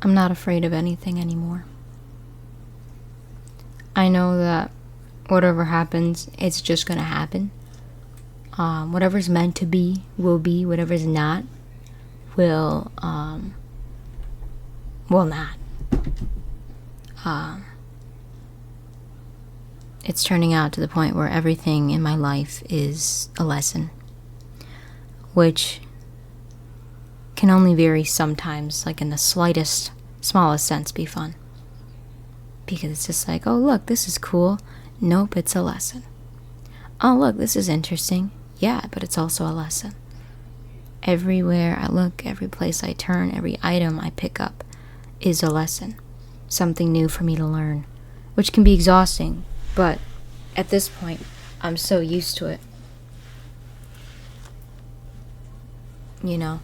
I'm not afraid of anything anymore. I know that whatever happens, it's just gonna happen. Whatever's meant to be will be. Whatever's not will not. It's turning out to the point where everything in my life is a lesson, which can only vary sometimes, like in the smallest sense, be fun. Because it's just like, oh look, this is cool. Nope, it's a lesson. Oh look, this is interesting. Yeah, but it's also a lesson. Everywhere I look, every place I turn, every item I pick up is a lesson. Something new for me to learn, which can be exhausting, but at this point, I'm so used to it. You know,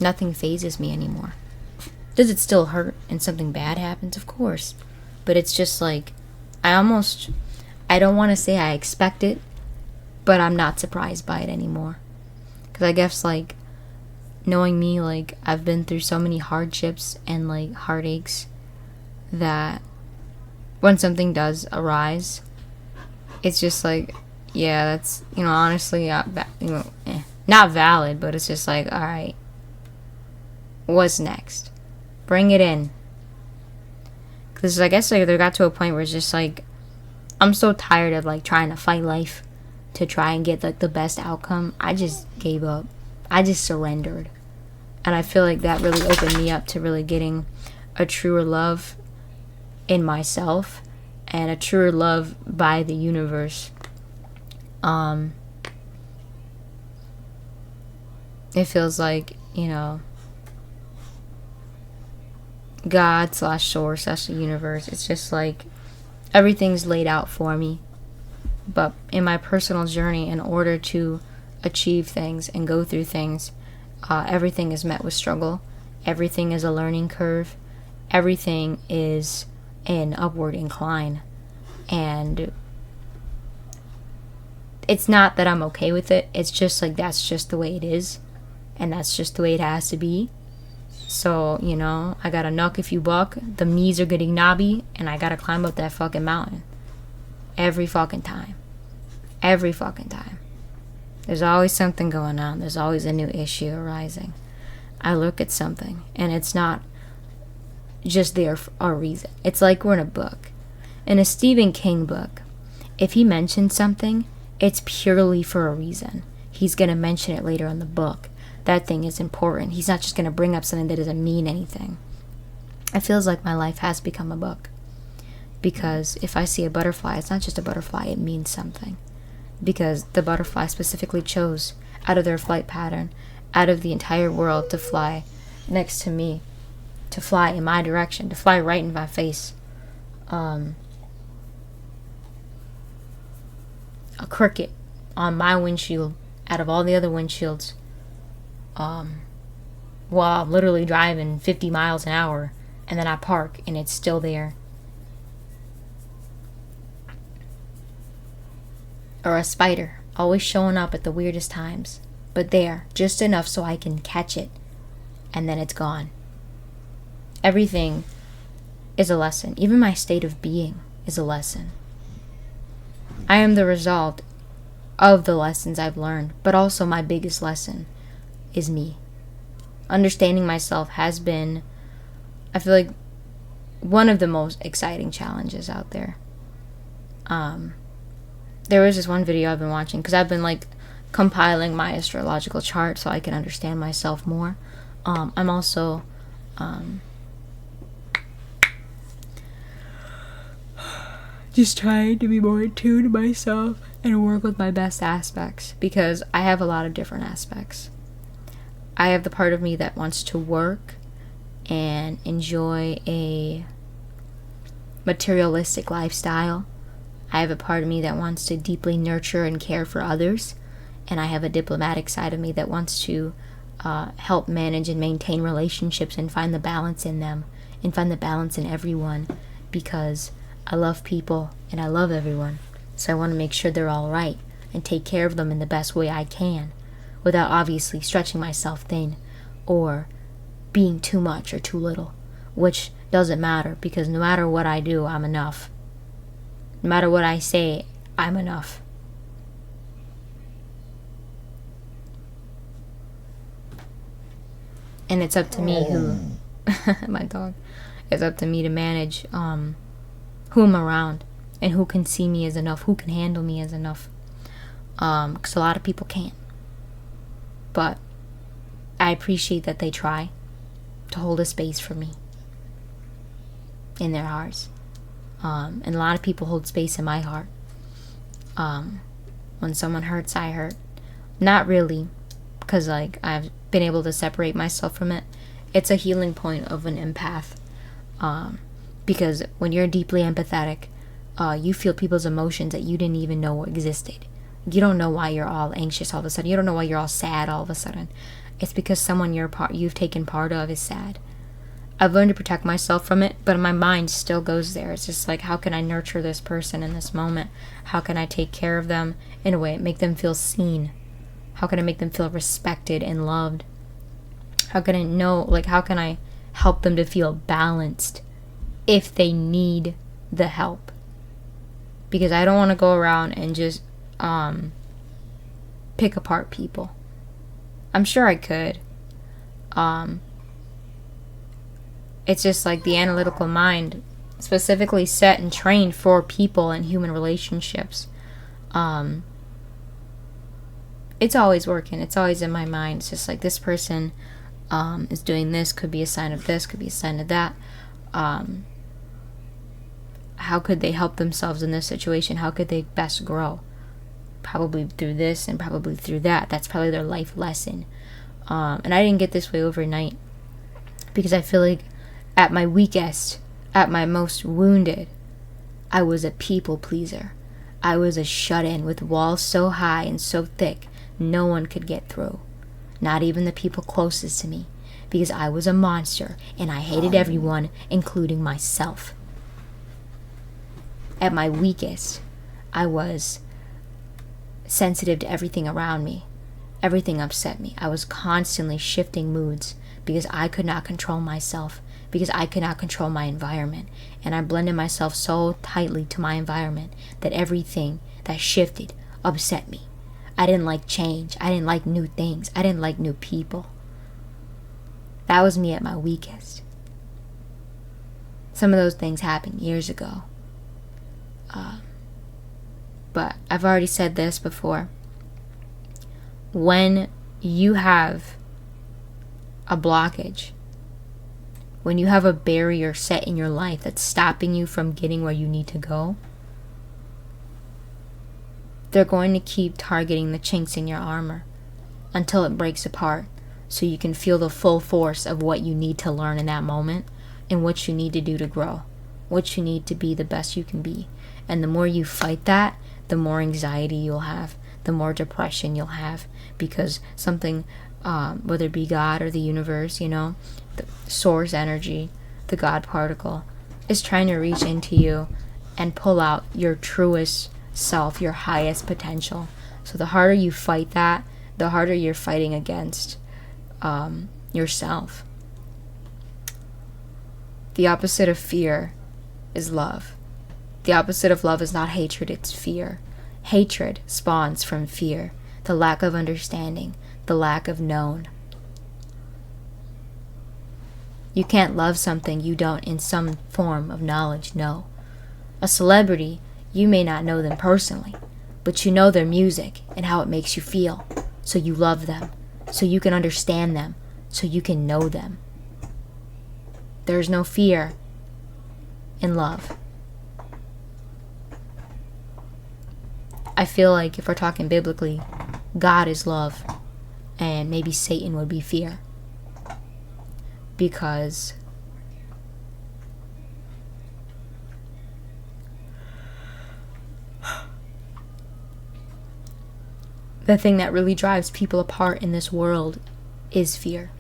nothing phases me anymore. Does it still hurt and something bad happens? Of course. But it's just like, I don't want to say I expect it, but I'm not surprised by it anymore. Because I guess, like, knowing me, like, I've been through so many hardships and, like, heartaches that when something does arise, it's just like, yeah, that's, honestly, not valid, but it's just like, alright, what's next? Bring it in. Because I guess, like, they got to a point where it's just like, I'm so tired of, like, trying to fight life to try and get, like, the best outcome. I just gave up. I just surrendered. And I feel like that really opened me up to really getting a truer love in myself and a truer love by the universe. It feels like, God / source / the universe. It's just like everything's laid out for me. But in my personal journey, in order to achieve things and go through things, everything is met with struggle. Everything is a learning curve. Everything is an upward incline. And it's not that I'm okay with it. It's just like, that's just the way it is. And that's just the way it has to be. So, I gotta knuck if you buck. The knees are getting knobby, and I gotta climb up that fucking mountain. Every fucking time. Every fucking time. There's always something going on. There's always a new issue arising. I look at something, and it's not just there for a reason. It's like we're in a book. In a Stephen King book, if he mentions something, it's purely for a reason. He's gonna mention it later in the book. That thing is important. He's not just going to bring up something that doesn't mean anything. It feels like my life has become a book. Because if I see a butterfly, it's not just a butterfly, it means something. Because the butterfly specifically chose, out of their flight pattern, out of the entire world, to fly next to me. To fly in my direction. To fly right in my face. A cricket on my windshield, out of all the other windshields, while I'm literally driving 50 miles an hour, and then I park and it's still there. Or a spider, always showing up at the weirdest times, but there, just enough so I can catch it, and then it's gone. Everything is a lesson. Even my state of being is a lesson. I am the result of the lessons I've learned, but also my biggest lesson is me. Understanding myself has been, I feel like, one of the most exciting challenges out there. There was this one video I've been watching, because I've been, like, compiling my astrological chart so I can understand myself more. I'm also, just trying to be more in tune to myself and work with my best aspects, because I have a lot of different aspects. I have the part of me that wants to work and enjoy a materialistic lifestyle. I have a part of me that wants to deeply nurture and care for others. And I have a diplomatic side of me that wants to help manage and maintain relationships and find the balance in them and find the balance in everyone, because I love people and I love everyone. So I want to make sure they're all right and take care of them in the best way I can, without obviously stretching myself thin or being too much or too little, which doesn't matter, because no matter what I do, I'm enough. No matter what I say, I'm enough. And it's up to me my dog, it's up to me to manage who I'm around and who can see me as enough, who can handle me as enough. Because a lot of people can't. But I appreciate that they try to hold a space for me in their hearts. And a lot of people hold space in my heart. When someone hurts, I hurt. Not really, because like I've been able to separate myself from it. It's a healing point of an empath. Because when you're deeply empathetic, you feel people's emotions that you didn't even know existed. You don't know why you're all anxious all of a sudden. You don't know why you're all sad all of a sudden. It's because someone you've taken part of is sad. I've learned to protect myself from it, but my mind still goes there. It's just like, how can I nurture this person in this moment? How can I take care of them in a way, make them feel seen? How can I make them feel respected and loved? How can I help them to feel balanced if they need the help? Because I don't want to go around and just pick apart people. I'm sure I could. It's just like the analytical mind, specifically set and trained for people and human relationships. It's always working. It's always in my mind. It's just like, this person is doing this, could be a sign of this, could be a sign of that. How could they help themselves in this situation? How could they best grow? Probably through this and probably through that. That's probably their life lesson. And I didn't get this way overnight, because I feel like at my weakest, at my most wounded, I was a people pleaser. I was a shut-in with walls so high and so thick no one could get through. Not even the people closest to me, because I was a monster and I hated everyone, including myself. At my weakest, I was sensitive to everything around me. Everything upset me. I was constantly shifting moods because I could not control myself, because I could not control my environment. And I blended myself so tightly to my environment that everything that shifted upset me. I didn't like change. I didn't like new things. I didn't like new people. That was me at my weakest. Some of those things happened years ago. But I've already said this before. When you have a blockage, when you have a barrier set in your life that's stopping you from getting where you need to go, they're going to keep targeting the chinks in your armor until it breaks apart, so you can feel the full force of what you need to learn in that moment and what you need to do to grow, what you need to be the best you can be. And the more you fight that, the more anxiety you'll have, the more depression you'll have, because something, whether it be God or the universe, the source energy, the God particle, is trying to reach into you and pull out your truest self, your highest potential. So the harder you fight that, the harder you're fighting against yourself. The opposite of fear is love. The opposite of love is not hatred, it's fear. Hatred spawns from fear, the lack of understanding, the lack of known. You can't love something you don't, in some form of knowledge, know. A celebrity, you may not know them personally, but you know their music and how it makes you feel, so you love them, so you can understand them, so you can know them. There is no fear in love. I feel like if we're talking biblically, God is love, and maybe Satan would be fear. Because the thing that really drives people apart in this world is fear.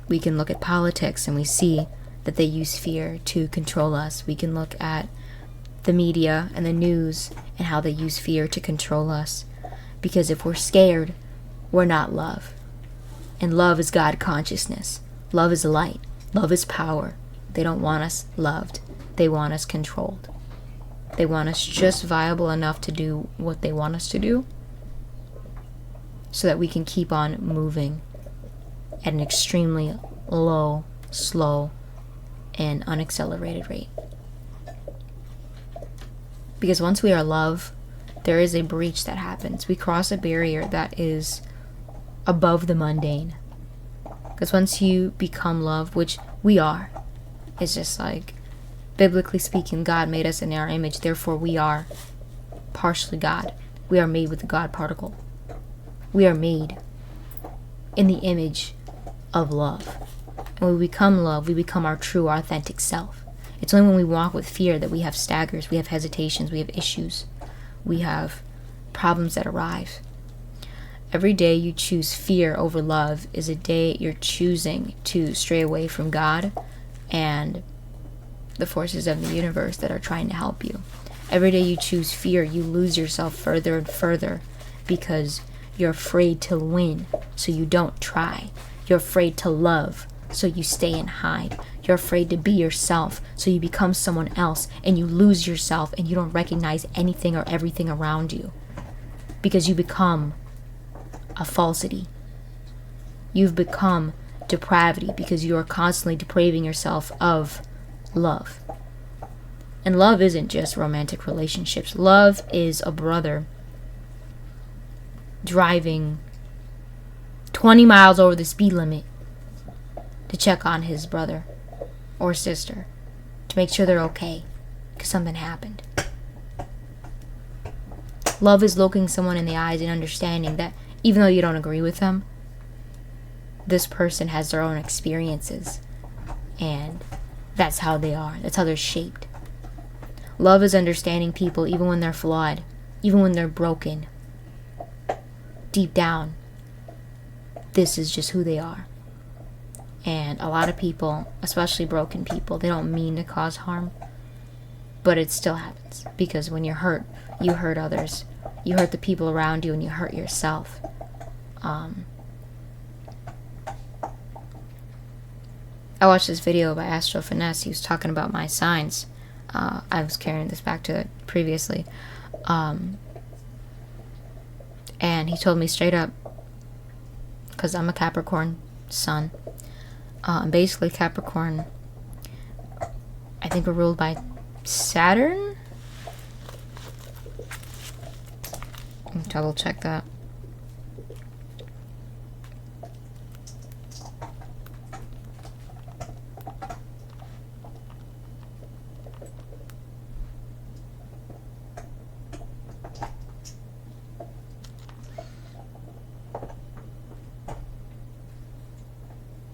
We can look at politics and we see that they use fear to control us. We can look at the media and the news and how they use fear to control us. Because if we're scared, we're not love. And love is God consciousness. Love is light. Love is power. They don't want us loved. They want us controlled. They want us just viable enough to do what they want us to do so that we can keep on moving at an extremely low, slow, and unaccelerated rate. Because once we are love, there is a breach that happens. We cross a barrier that is above the mundane. Because once you become love, which we are, it's just like, biblically speaking, God made us in our image, therefore we are partially God. We are made with the God particle. We are made in the image of love. And when we become love, we become our true, authentic self. It's only when we walk with fear that we have staggers, we have hesitations, we have issues, we have problems that arise. Every day you choose fear over love is a day you're choosing to stray away from God and the forces of the universe that are trying to help you. Every day you choose fear, you lose yourself further and further because you're afraid to win, so you don't try. You're afraid to love, so you stay and hide. You're afraid to be yourself, so you become someone else, and you lose yourself, and you don't recognize anything or everything around you because you become a falsity. You've become depravity because you are constantly depraving yourself of love. And love isn't just romantic relationships. Love is a brother driving 20 miles over the speed limit to check on his brother or sister to make sure they're okay because something happened. Love is looking someone in the eyes and understanding that even though you don't agree with them, this person has their own experiences and that's how they are. That's how they're shaped. Love is understanding people even when they're flawed, even when they're broken. Deep down, this is just who they are. And a lot of people, especially broken people, they don't mean to cause harm, but it still happens. Because when you're hurt, you hurt others. You hurt the people around you and you hurt yourself. I watched this video by Astro Finesse. He was talking about my signs. I was carrying this back to previously. And he told me straight up, because I'm a Capricorn sun. Basically, Capricorn, I think we're ruled by Saturn? Let me double check that.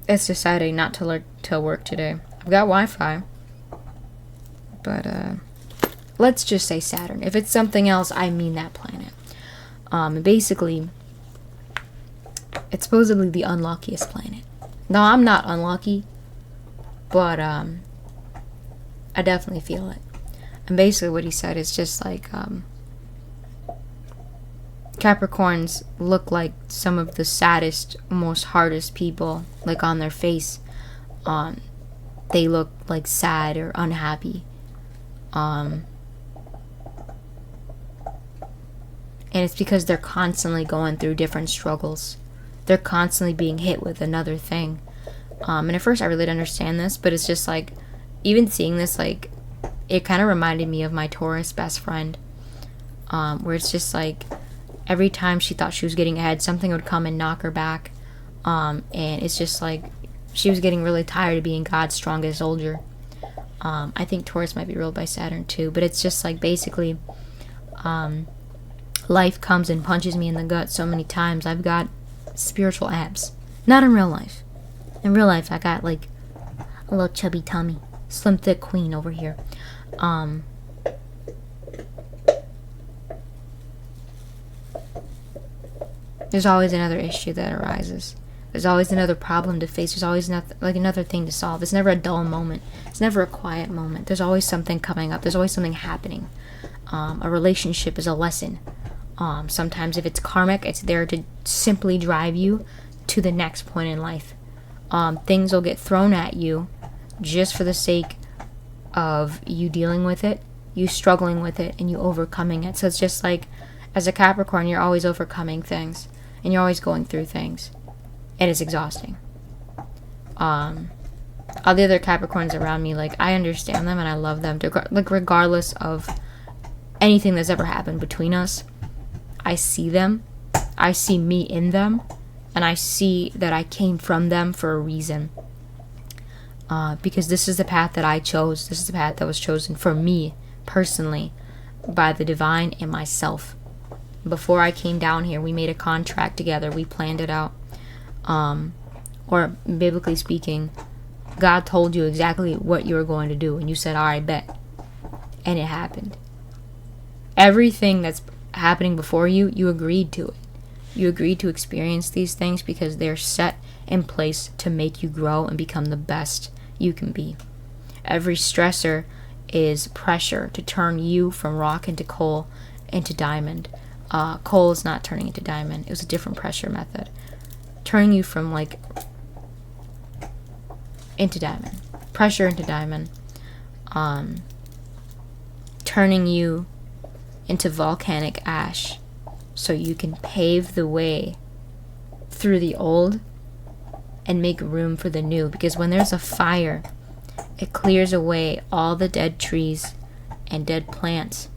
It's deciding not to work today. I've got Wi-Fi, but let's just say Saturn. If it's something else, I mean that planet. Basically, it's supposedly the unluckiest planet. No, I'm not unlucky, but I definitely feel it. And basically, what he said is just like Capricorns look like some of the saddest, most hardest people, like on their face. They look like sad or unhappy. And it's because they're constantly going through different struggles. They're constantly being hit with another thing. And at first I really didn't understand this, but it's just like, even seeing this, like, it kind of reminded me of my Taurus best friend. Where it's just like, every time she thought she was getting ahead, something would come and knock her back. And it's just like, she was getting really tired of being God's strongest soldier. I think Taurus might be ruled by Saturn too, but it's just like, basically, life comes and punches me in the gut so many times. I've got spiritual abs. Not in real life. In real life, I got like a little chubby tummy. Slim, thick queen over here. There's always another issue that arises. There's always another problem to face. There's always another thing to solve. It's never a dull moment. It's never a quiet moment. There's always something coming up. There's always something happening. A relationship is a lesson. Sometimes if it's karmic, it's there to simply drive you to the next point in life. Things will get thrown at you just for the sake of you dealing with it, you struggling with it, and you overcoming it. So it's just like, as a Capricorn, you're always overcoming things, and you're always going through things, and it's exhausting. All the other Capricorns around me, like, I understand them and I love them, like, regardless of anything that's ever happened between us. I see them, I see me in them, and I see that I came from them for a reason. Because this is the path that I chose. This is the path that was chosen for me, personally, by the divine and myself. Before I came down here, we made a contract together. We planned it out. Or, biblically speaking, God told you exactly what you were going to do, and you said, alright, bet. And it happened. Everything that's happening before you, you agreed to it. You agreed to experience these things because they're set in place to make you grow and become the best you can be. Every stressor is pressure to turn you from rock into coal into diamond. Coal is not turning into diamond. It was a different pressure method. Turning you from, like, into diamond. Pressure into diamond. Turning you into volcanic ash so you can pave the way through the old and make room for the new. Because when there's a fire, it clears away all the dead trees and dead plants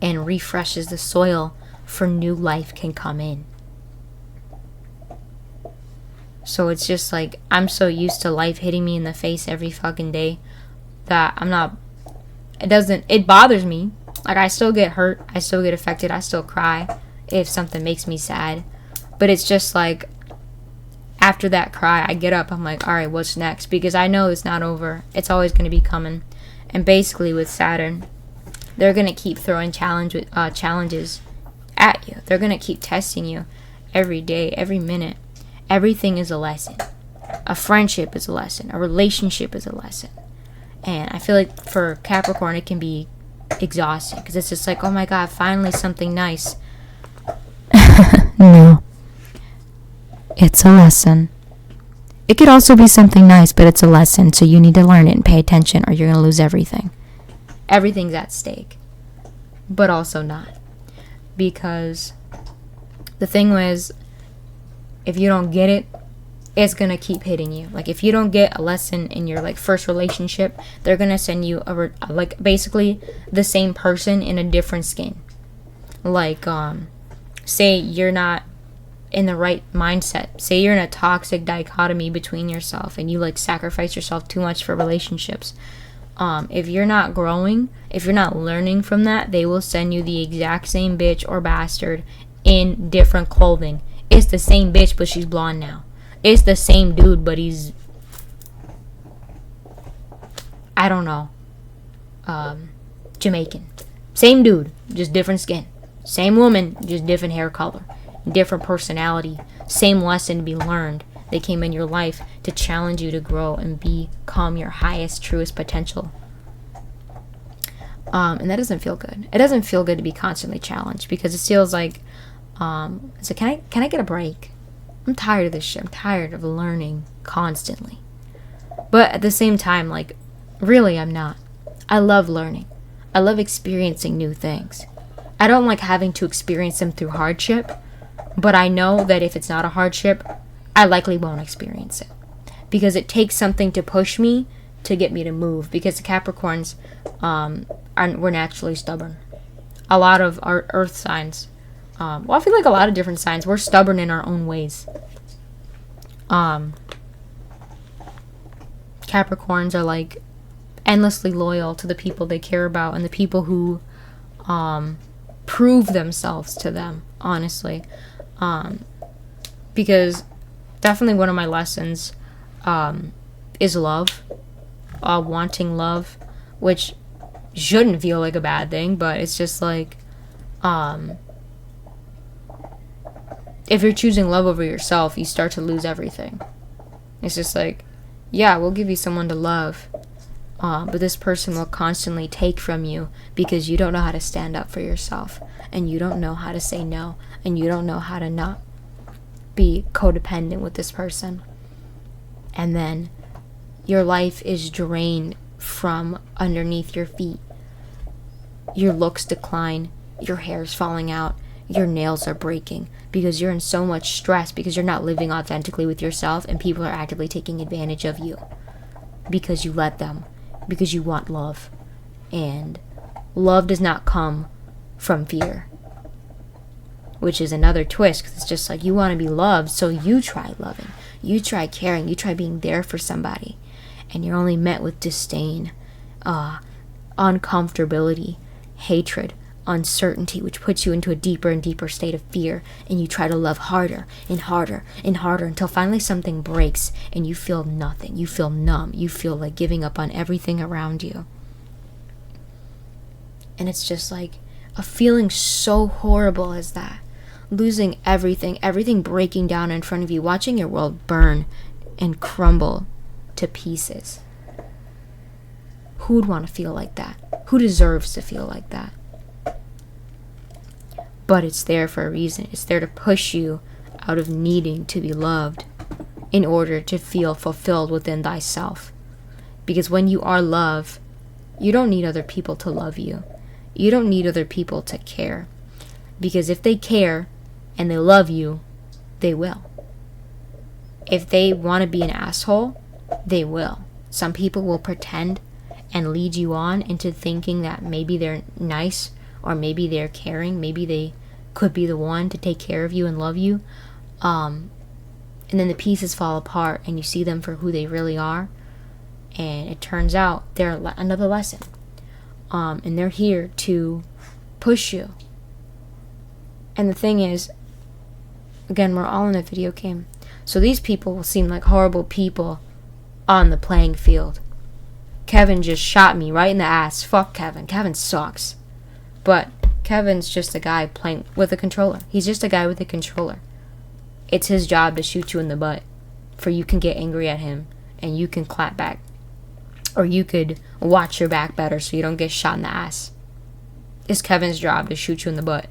and refreshes the soil for new life can come in. So it's just like, I'm so used to life hitting me in the face every fucking day that it bothers me. Like, I still get hurt, I still get affected, I still cry if something makes me sad. But it's just like, after that cry, I get up, I'm like, alright, what's next? Because I know it's not over. It's always going to be coming. And basically with Saturn, they're going to keep throwing challenges at you. They're going to keep testing you every day, every minute. Everything is a lesson. A friendship is a lesson. A relationship is a lesson. And I feel like for Capricorn, it can be exhausting. Because it's just like, oh my God, finally something nice. No. It's a lesson. It could also be something nice, but it's a lesson. So you need to learn it and pay attention or you're going to lose everything. Everything's at stake. But also not. Because the thing was, if you don't get it, it's going to keep hitting you. Like, if you don't get a lesson in your, like, first relationship, they're going to send you, like, basically the same person in a different skin. Like, say you're not in the right mindset. Say you're in a toxic dichotomy between yourself and you, like, sacrifice yourself too much for relationships. If you're not growing, if you're not learning from that, they will send you the exact same bitch or bastard in different clothing. It's the same bitch, but she's blonde now. It's the same dude, but he's, I don't know, Jamaican. Same dude, just different skin. Same woman, just different hair color. Different personality. Same lesson to be learned. They came in your life to challenge you to grow and become your highest, truest potential. And that doesn't feel good. It doesn't feel good to be constantly challenged because it feels like, so can I get a break? I'm tired of this shit. I'm tired of learning constantly. But at the same time, like, really, I'm not. I love learning. I love experiencing new things. I don't like having to experience them through hardship, but I know that if it's not a hardship, I likely won't experience it. Because it takes something to push me to get me to move. Because the Capricorns, we're naturally stubborn. A lot of our earth signs, well, I feel like a lot of different signs, we're stubborn in our own ways. Capricorns are, like, endlessly loyal to the people they care about and the people who prove themselves to them, honestly. Because definitely one of my lessons is love, wanting love, which shouldn't feel like a bad thing, but it's just like, if you're choosing love over yourself, you start to lose everything. It's just like, yeah, we'll give you someone to love, but this person will constantly take from you because you don't know how to stand up for yourself, and you don't know how to say no, and you don't know how to not be codependent with this person. and then your life is drained from underneath your feet. Your looks decline, your hair's falling out, your nails are breaking because you're in so much stress, because you're not living authentically with yourself, and people are actively taking advantage of you because you let them, because you want love. And love does not come from fear, which is another twist, because it's just like you want to be loved, so you try loving, you try caring, you try being there for somebody, and you're only met with disdain, uncomfortability, hatred, uncertainty, which puts you into a deeper and deeper state of fear, and you try to love harder and harder and harder until finally something breaks and you feel nothing. You feel numb. You feel like giving up on everything around you. And it's just like a feeling so horrible as that. Losing everything breaking down in front of you, watching your world burn and crumble to pieces. Who would want to feel like that? Who deserves to feel like that? But it's there for a reason. It's there to push you out of needing to be loved in order to feel fulfilled within thyself. Because when you are loved, you don't need other people to love you. You don't need other people to care. Because if they care and they love you, they will. If they want to be an asshole, they will. Some people will pretend and lead you on into thinking that maybe they're nice, or maybe they're caring, maybe they could be the one to take care of you and love you. And then the pieces fall apart and you see them for who they really are. And it turns out they're another lesson. And they're here to push you. And the thing is, again, we're all in a video game. So these people will seem like horrible people on the playing field. Kevin just shot me right in the ass. Fuck Kevin. Kevin sucks. But Kevin's just a guy playing with a controller. He's just a guy with a controller. It's his job to shoot you in the butt, for you can get angry at him and you can clap back. Or you could watch your back better so you don't get shot in the ass. It's Kevin's job to shoot you in the butt.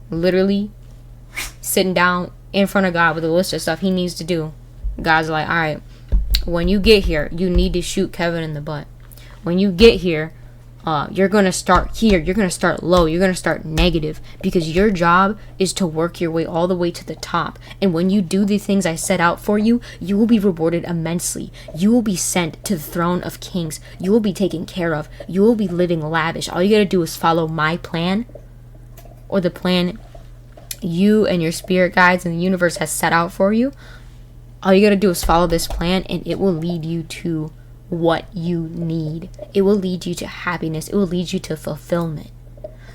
Literally sitting down in front of God with a list of stuff he needs to do. God's like, alright, when you get here, you need to shoot Kevin in the butt. When you get here, you're going to start here. You're going to start low. You're going to start negative, because your job is to work your way all the way to the top. And when you do the things I set out for you, you will be rewarded immensely. You will be sent to the throne of kings. You will be taken care of. You will be living lavish. All you got to do is follow my plan, or the plan you and your spirit guides and the universe has set out for you. All you got to do is follow this plan, and it will lead you to what you need. It will lead you to happiness. It will lead you to fulfillment.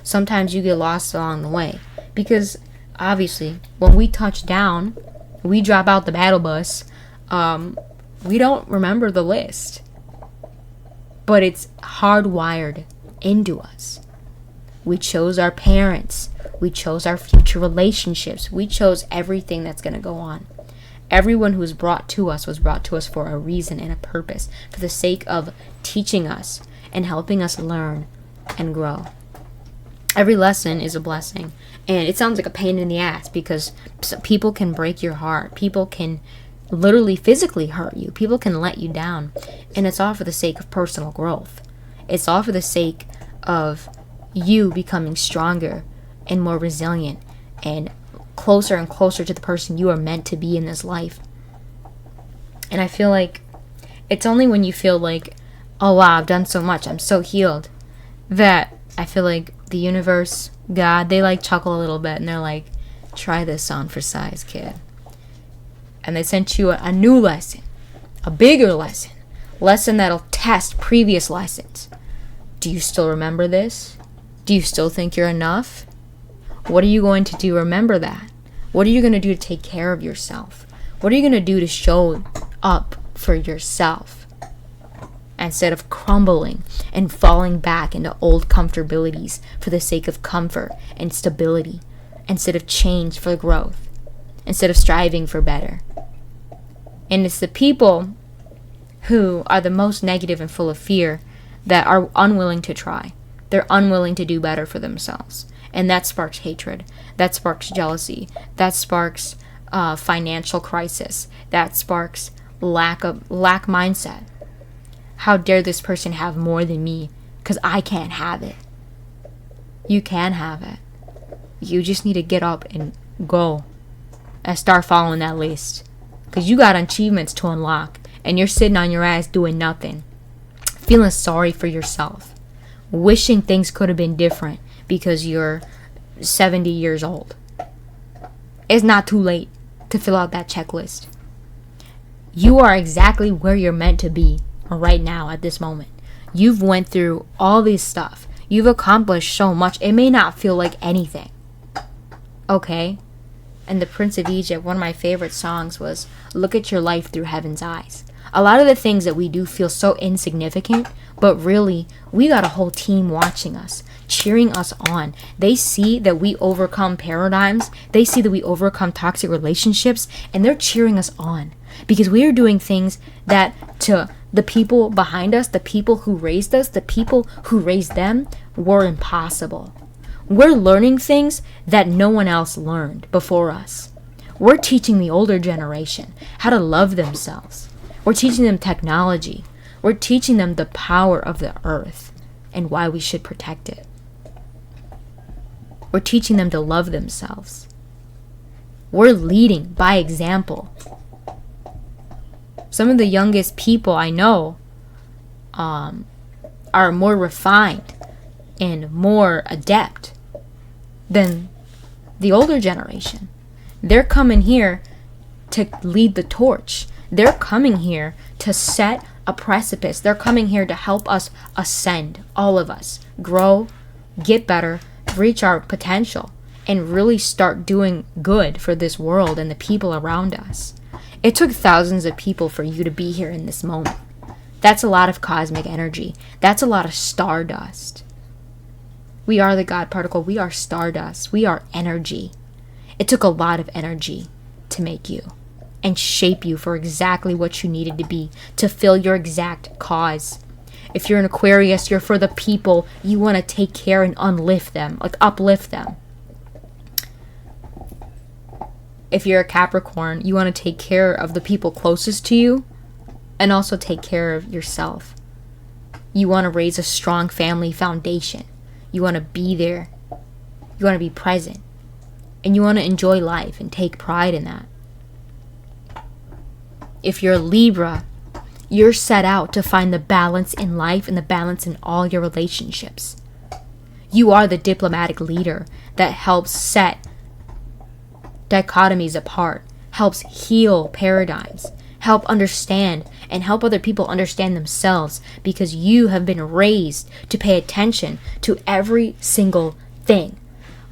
Sometimes you get lost along the way, because obviously when we touch down, we drop out the battle bus, we don't remember the list, but it's hardwired into us. We chose our parents. We chose our future relationships. We chose everything that's going to go on. Everyone who was brought to us for a reason and a purpose, for the sake of teaching us and helping us learn and grow. Every lesson is a blessing. And it sounds like a pain in the ass, because people can break your heart. People can literally physically hurt you. People can let you down. And it's all for the sake of personal growth. It's all for the sake of you becoming stronger and more resilient and closer and closer to the person you are meant to be in this life. And I feel like it's only when you feel like, oh wow, I've done so much, I'm so healed, that I feel like the universe, God, they like chuckle a little bit and they're like, try this on for size, kid. And they sent you a new lesson, a bigger lesson that'll test previous lessons. Do you still remember this? Do you still think you're enough? What are you going to do? Remember that. What are you going to do to take care of yourself? What are you going to do to show up for yourself? Instead of crumbling and falling back into old comfortabilities for the sake of comfort and stability. Instead of change for growth. Instead of striving for better. And it's the people who are the most negative and full of fear that are unwilling to try. They're unwilling to do better for themselves. And that sparks hatred. That sparks jealousy. That sparks financial crisis. That sparks lack mindset. How dare this person have more than me because I can't have it. You can have it. You just need to get up and go and start following that list, because you got achievements to unlock and you're sitting on your ass doing nothing, feeling sorry for yourself, wishing things could have been different because you're 70 years old. It's not too late to fill out that checklist. You are exactly where you're meant to be right now at this moment. You've went through all this stuff. You've accomplished so much. It may not feel like anything. Okay? And the Prince of Egypt, one of my favorite songs was Look at Your Life Through Heaven's Eyes. A lot of the things that we do feel so insignificant, but really, we got a whole team watching us, cheering us on. They see that we overcome paradigms. They see that we overcome toxic relationships, and they're cheering us on. Because we are doing things that to the people behind us, the people who raised us, the people who raised them, were impossible. We're learning things that no one else learned before us. We're teaching the older generation how to love themselves. We're teaching them technology. We're teaching them the power of the earth and why we should protect it. We're teaching them to love themselves. We're leading by example. Some of the youngest people I know are more refined and more adept than the older generation. They're coming here to lead the torch. They're coming here to set a precipice. They're coming here to help us ascend, all of us, grow, get better, reach our potential, and really start doing good for this world and the people around us. It took thousands of people for you to be here in this moment. That's a lot of cosmic energy. That's a lot of stardust. We are the God particle. We are stardust. We are energy. It took a lot of energy to make you and shape you for exactly what you needed to be, to fill your exact cause. If you're an Aquarius, you're for the people. You want to take care and uplift them. If you're a Capricorn, you want to take care of the people closest to you and also take care of yourself. You want to raise a strong family foundation. You want to be there. You want to be present. And you want to enjoy life and take pride in that. If you're a Libra, you're set out to find the balance in life and the balance in all your relationships. You are the diplomatic leader that helps set dichotomies apart, helps heal paradigms, help understand and help other people understand themselves, because you have been raised to pay attention to every single thing.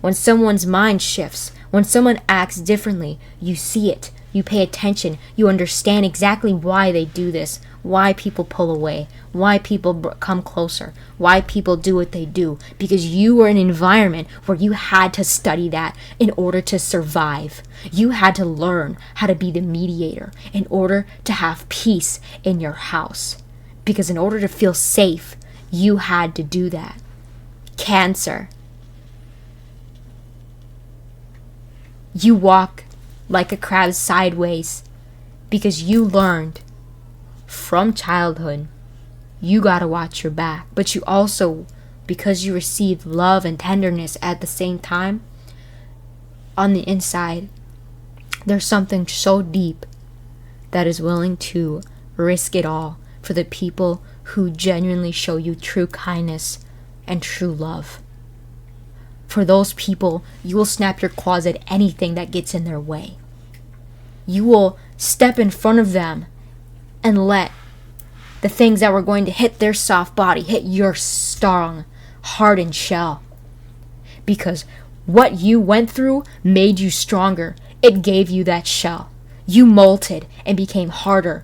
When someone's mind shifts, when someone acts differently, you see it, you pay attention, you understand exactly why they do this, why people pull away, why people come closer, why people do what they do, because you were in an environment where you had to study that in order to survive. You had to learn how to be the mediator in order to have peace in your house, because in order to feel safe, you had to do that. Cancer. You walk like a crab sideways because you learned from childhood you gotta watch your back, but you also, because you received love and tenderness at the same time, on the inside there's something so deep that is willing to risk it all for the people who genuinely show you true kindness and true love. For those people, you will snap your claws at anything that gets in their way. You will step in front of them and let the things that were going to hit their soft body hit your strong, hardened shell. Because what you went through made you stronger. It gave you that shell. You molted and became harder.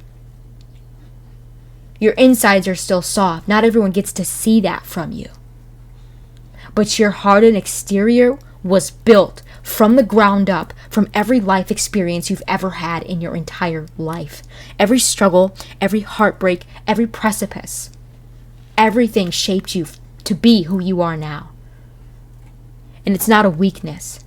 Your insides are still soft. Not everyone gets to see that from you. But your hardened exterior was built from the ground up from every life experience you've ever had in your entire life. Every struggle, every heartbreak, every precipice. Everything shaped you to be who you are now. And it's not a weakness.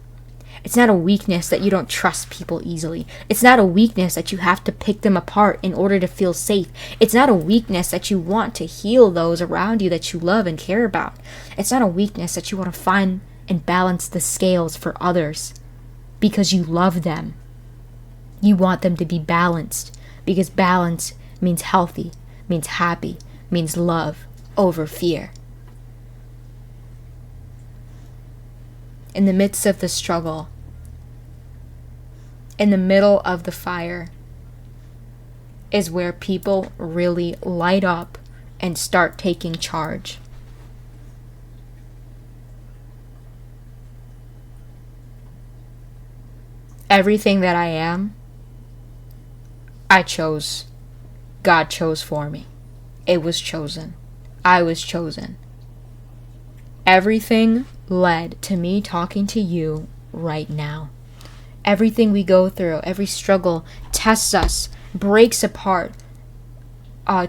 It's not a weakness that you don't trust people easily. It's not a weakness that you have to pick them apart in order to feel safe. It's not a weakness that you want to heal those around you that you love and care about. It's not a weakness that you want to find and balance the scales for others because you love them. You want them to be balanced because balance means healthy, means happy, means love over fear. In the midst of the struggle, in the middle of the fire, is where people really light up and start taking charge. Everything that I am, I chose. God chose for me. It was chosen. I was chosen. Everything led to me talking to you right now. Everything we go through, every struggle tests us, breaks apart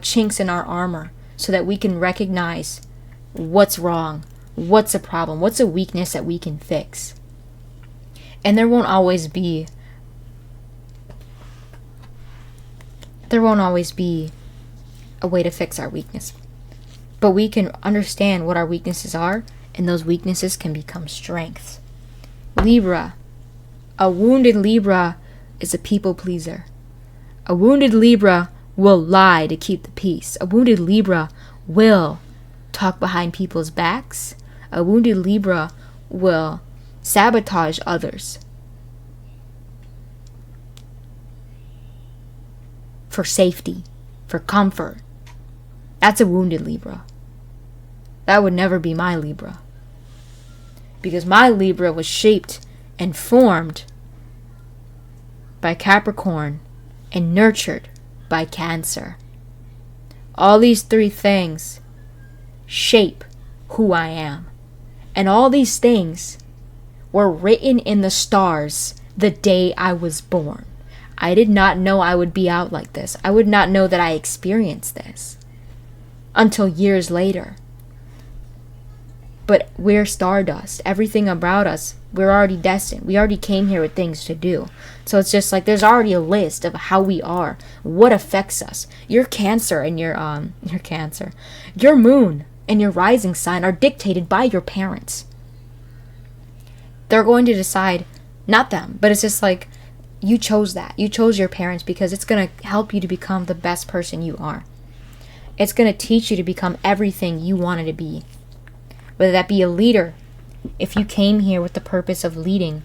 chinks in our armor so that we can recognize what's wrong, what's a problem, what's a weakness that we can fix. And there won't always be a way to fix our weakness. But we can understand what our weaknesses are, and those weaknesses can become strengths. Libra. A wounded Libra is a people pleaser. A wounded Libra will lie to keep the peace. A wounded Libra will talk behind people's backs. A wounded Libra will sabotage others for safety, for comfort. That's a wounded Libra. That would never be my Libra. Because my Libra was shaped and formed by Capricorn and nurtured by Cancer. All these three things shape who I am. And all these things were written in the stars the day I was born. I did not know I would be out like this. I would not know that I experienced this until years later. But we're stardust. Everything about us, we're already destined. We already came here with things to do. So it's just like there's already a list of how we are, what affects us. Your Cancer and your moon and your rising sign are dictated by your parents. They're going to decide, not them, but it's just like you chose that. You chose your parents because it's going to help you to become the best person you are. It's going to teach you to become everything you wanted to be. Whether that be a leader, if you came here with the purpose of leading,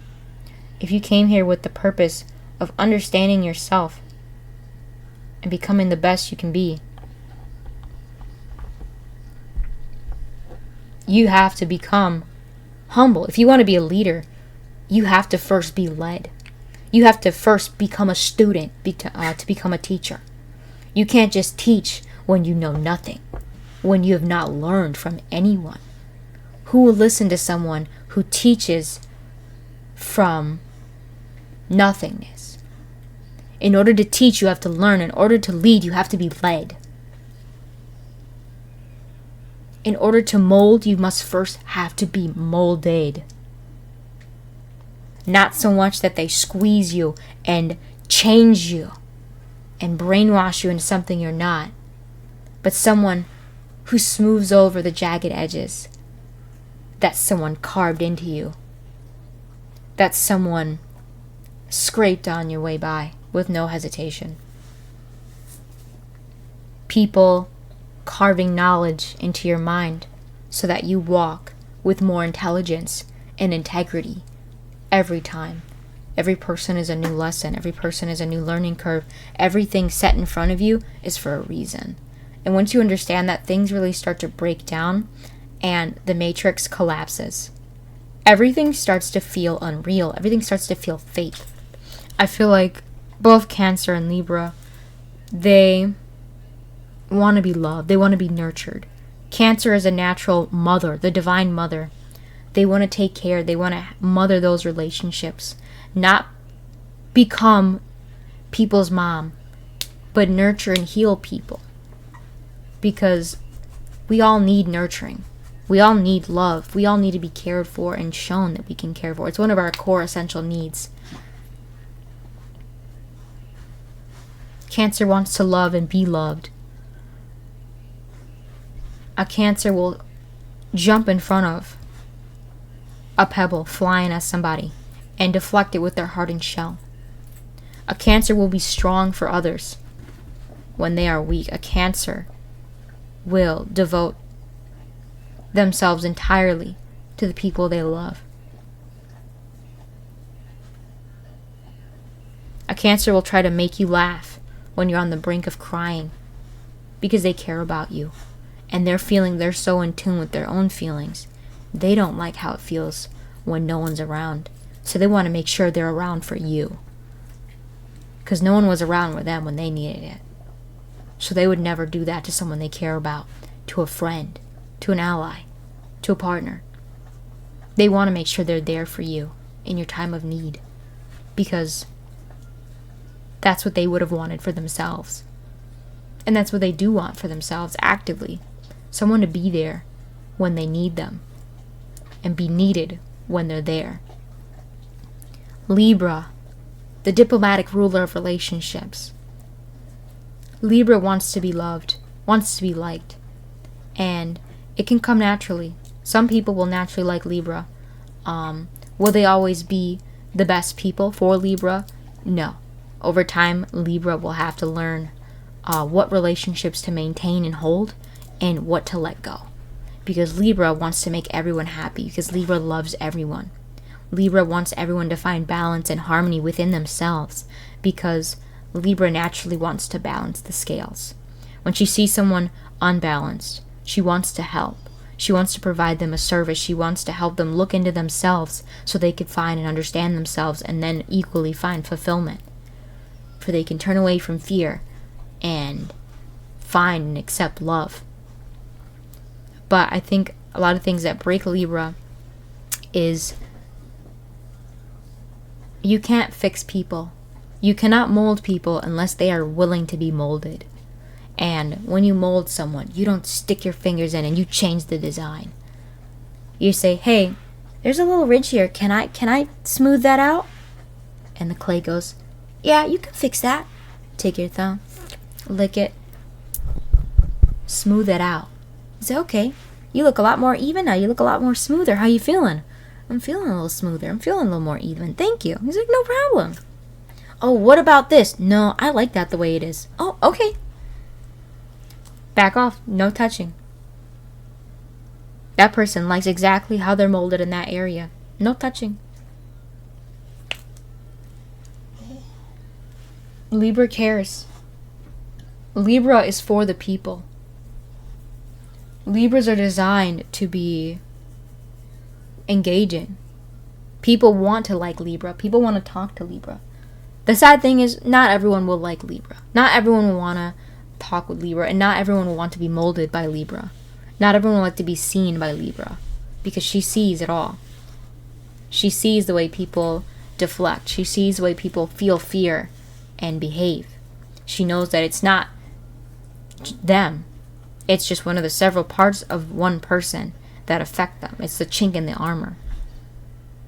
if you came here with the purpose of understanding yourself and becoming the best you can be, you have to become humble. If you want to be a leader, you have to first be led. You have to first become a student to become a teacher. You can't just teach when you know nothing, when you have not learned from anyone. Who will listen to someone who teaches from nothingness? In order to teach, you have to learn. In order to lead, you have to be led. In order to mold, you must first have to be molded. Not so much that they squeeze you and change you and brainwash you into something you're not, but someone who smooths over the jagged edges. That's someone carved into you. That's someone scraped on your way by with no hesitation. People carving knowledge into your mind so that you walk with more intelligence and integrity every time. Every person is a new lesson. Every person is a new learning curve. Everything set in front of you is for a reason. And once you understand that, things really start to break down and the matrix collapses. Everything starts to feel unreal. Everything starts to feel fake. I feel like both Cancer and Libra, they want to be loved. They want to be nurtured. Cancer is a natural mother, the divine mother. They want to take care. They want to mother those relationships. Not become people's mom, but nurture and heal people. Because we all need nurturing. We all need love. We all need to be cared for and shown that we can care for. It's one of our core essential needs. Cancer wants to love and be loved. A Cancer will jump in front of a pebble flying at somebody and deflect it with their hardened shell. A Cancer will be strong for others when they are weak. A Cancer will devote themselves entirely to the people they love. A Cancer will try to make you laugh when you're on the brink of crying because they care about you and they're so in tune with their own feelings. They don't like how it feels when no one's around, so they want to make sure they're around for you because no one was around with them when they needed it. So they would never do that to someone they care about, to a friend, to an ally, to a partner. They want to make sure they're there for you in your time of need because that's what they would have wanted for themselves. And that's what they do want for themselves actively. Someone to be there when they need them and be needed when they're there. Libra, the diplomatic ruler of relationships. Libra wants to be loved, wants to be liked, and it can come naturally. Some people will naturally like Libra. Will they always be the best people for Libra? No. Over time, Libra will have to learn what relationships to maintain and hold and what to let go. Because Libra wants to make everyone happy, because Libra loves everyone. Libra wants everyone to find balance and harmony within themselves, because Libra naturally wants to balance the scales. When she sees someone unbalanced, she wants to help. She wants to provide them a service. She wants to help them look into themselves so they can find and understand themselves and then equally find fulfillment. For they can turn away from fear and find and accept love. But I think a lot of things that break Libra is you can't fix people. You cannot mold people unless they are willing to be molded. And when you mold someone, you don't stick your fingers in and you change the design. You say, hey, there's a little ridge here. Can I smooth that out? And the clay goes, yeah, you can fix that. Take your thumb, lick it, smooth it out. You say, okay, you look a lot more even now. You look a lot more smoother. How you feeling? I'm feeling a little smoother. I'm feeling a little more even. Thank you. He's like, no problem. Oh, what about this? No, I like that the way it is. Oh, okay. Back off. No touching. That person likes exactly how they're molded in that area. No touching. Libra cares. Libra is for the people. Libras are designed to be engaging. People want to like Libra. People want to talk to Libra. The sad thing is, not everyone will like Libra. Not everyone will want to talk with Libra, and not everyone will want to be molded by Libra. Not everyone will like to be seen by Libra, because she sees it all. She sees the way people deflect. She sees the way people feel fear and behave. She knows that it's not them. It's just one of the several parts of one person that affect them. It's the chink in the armor.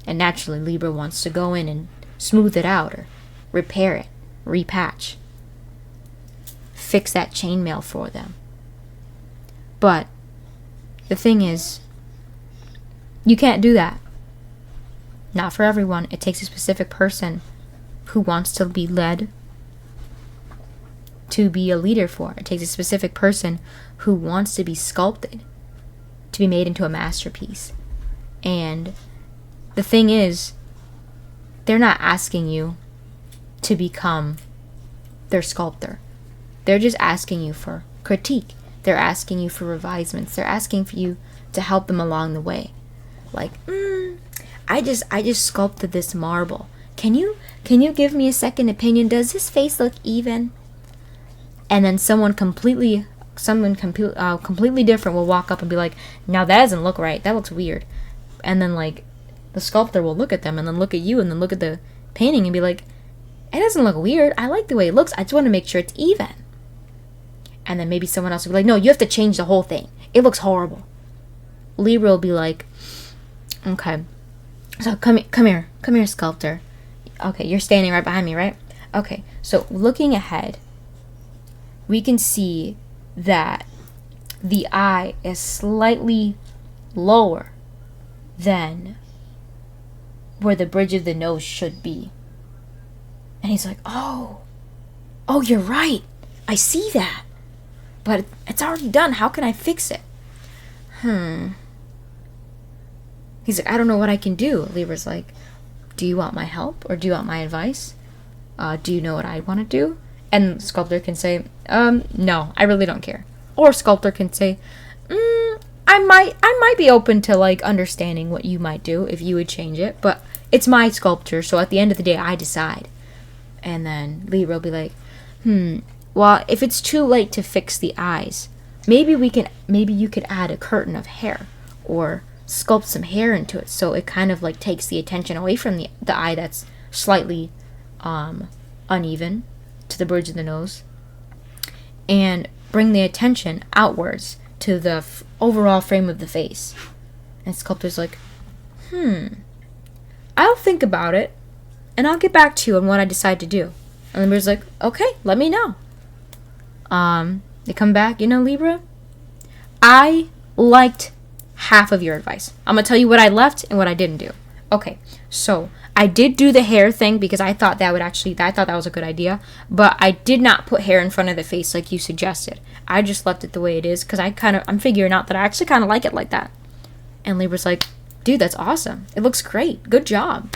And naturally, Libra wants to go in and smooth it out or repair it, repatch, fix that chainmail for them. But the thing is, you can't do that. Not for everyone. It takes a specific person who wants to be led to be a leader for. It takes a specific person who wants to be sculpted to be made into a masterpiece. And the thing is, they're not asking you to become their sculptor. They're just asking you for critique. They're asking you for revisements. They're asking for you to help them along the way. Like, I just sculpted this marble. Can you give me a second opinion? Does this face look even? And then someone completely different will walk up and be like, now that doesn't look right. That looks weird. And then like the sculptor will look at them and then look at you and then look at the painting and be like, it doesn't look weird. I like the way it looks. I just want to make sure it's even. And then maybe someone else will be like, no, you have to change the whole thing. It looks horrible. Libra will be like, okay, so come here, sculptor. Okay, you're standing right behind me, right? Okay, so looking ahead, we can see that the eye is slightly lower than where the bridge of the nose should be. And he's like, oh, you're right. I see that. But it's already done. How can I fix it? He's like, I don't know what I can do. Libra's like, do you want my help or do you want my advice? Do you know what I want to do? And Sculptor can say, no, I really don't care. Or Sculptor can say, I might be open to like understanding what you might do if you would change it, but it's my sculpture, so at the end of the day, I decide. And then Libra will be like, well, if it's too late to fix the eyes, maybe you could add a curtain of hair or sculpt some hair into it, so it kind of like takes the attention away from the eye that's slightly uneven to the bridge of the nose, and bring the attention outwards to the overall frame of the face. And Sculptor's like, I'll think about it, and I'll get back to you on what I decide to do. And Libra's like, okay, let me know. They come back, Libra, I liked half of your advice. I'm gonna tell you what I left and what I didn't do. Okay, so I did do the hair thing because I thought that was a good idea, but I did not put hair in front of the face like you suggested. I just left it the way it is because I'm figuring out that I actually kind of like it like that. And Libra's like, dude, that's awesome. It looks great. Good job.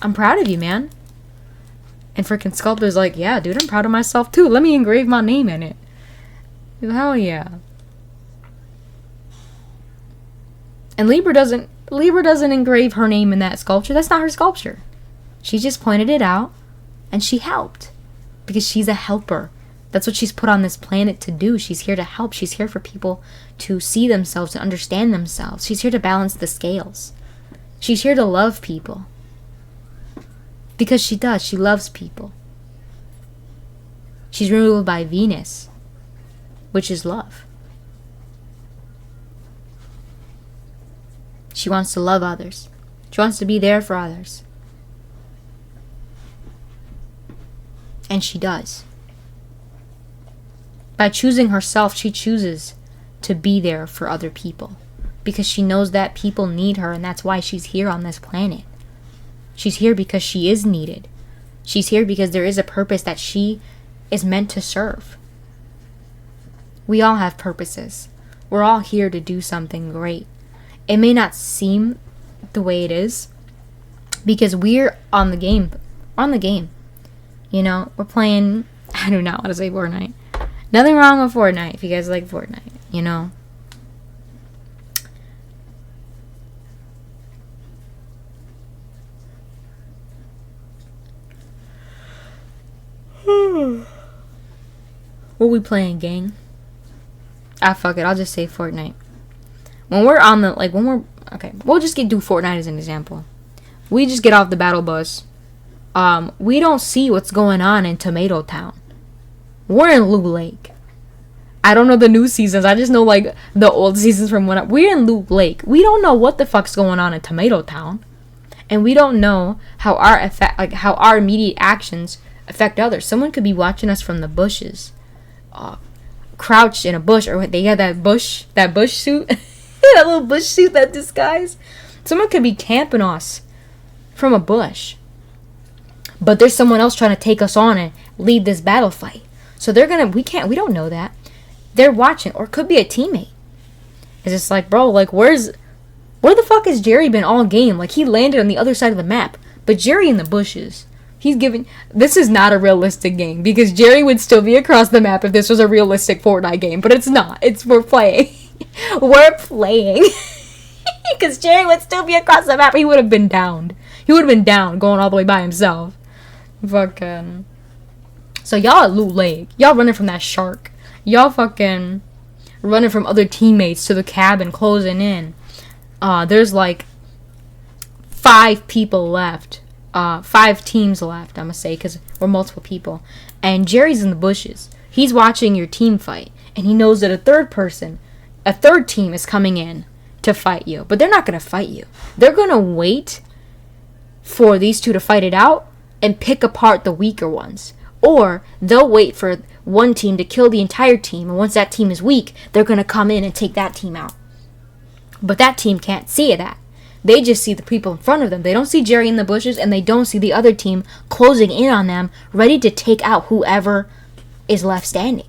I'm proud of you, man. And freaking Sculptor's like, yeah, dude, I'm proud of myself too. Let me engrave my name in it. Hell yeah. And Libra doesn't engrave her name in that sculpture. That's not her sculpture. She just pointed it out and she helped because she's a helper. That's what she's put on this planet to do. She's here to help. She's here for people to see themselves, to understand themselves. She's here to balance the scales. She's here to love people. Because she does. She loves people. She's ruled by Venus, which is love. She wants to love others. She wants to be there for others. And she does. By choosing herself, she chooses to be there for other people. Because she knows that people need her, and that's why she's here on this planet. She's here because she is needed. She's here because there is a purpose that she is meant to serve. We all have purposes. We're all here to do something great. It may not seem the way it is because we're on the game. We're playing, I do not want to say Fortnite. Nothing wrong with Fortnite if you guys like Fortnite, What we playing, gang? Fuck it, I'll just say Fortnite. We'll just do Fortnite as an example. We just get off the battle bus. We don't see what's going on in Tomato Town. We're in Loot Lake. I don't know the new seasons. I just know like the old seasons from we're in Loot Lake. We don't know what the fuck's going on in Tomato Town, and we don't know how our immediate actions affect others. Someone could be watching us from the bushes, crouched in a bush, or they got that bush suit, that little bush suit, that disguise. Someone could be camping us from a bush, but there's someone else trying to take us on and lead this battle fight. So we don't know that. They're watching, or it could be a teammate. It's just like, bro, like where the fuck has Jerry been all game? Like he landed on the other side of the map, but Jerry in the bushes. This is not a realistic game because Jerry would still be across the map if this was a realistic Fortnite game, but it's not. We're playing. We're playing. Because Jerry would still be across the map. He would have been downed. He would have been down going all the way by himself. Fucking. So y'all at Loot Lake. Y'all running from that shark. Y'all fucking running from other teammates to the cabin, closing in. There's like 5 people left. 5 teams left, I'm gonna say, because we're multiple people. And Jerry's in the bushes. He's watching your team fight. And he knows that a third team is coming in. to fight you. But they're not going to fight you. They're going to wait for these two to fight it out and pick apart the weaker ones. Or they'll wait for one team to kill the entire team, and once that team is weak, they're going to come in and take that team out. But that team can't see that. They just see the people in front of them. They don't see Jerry in the bushes, and they don't see the other team closing in on them, ready to take out whoever is left standing.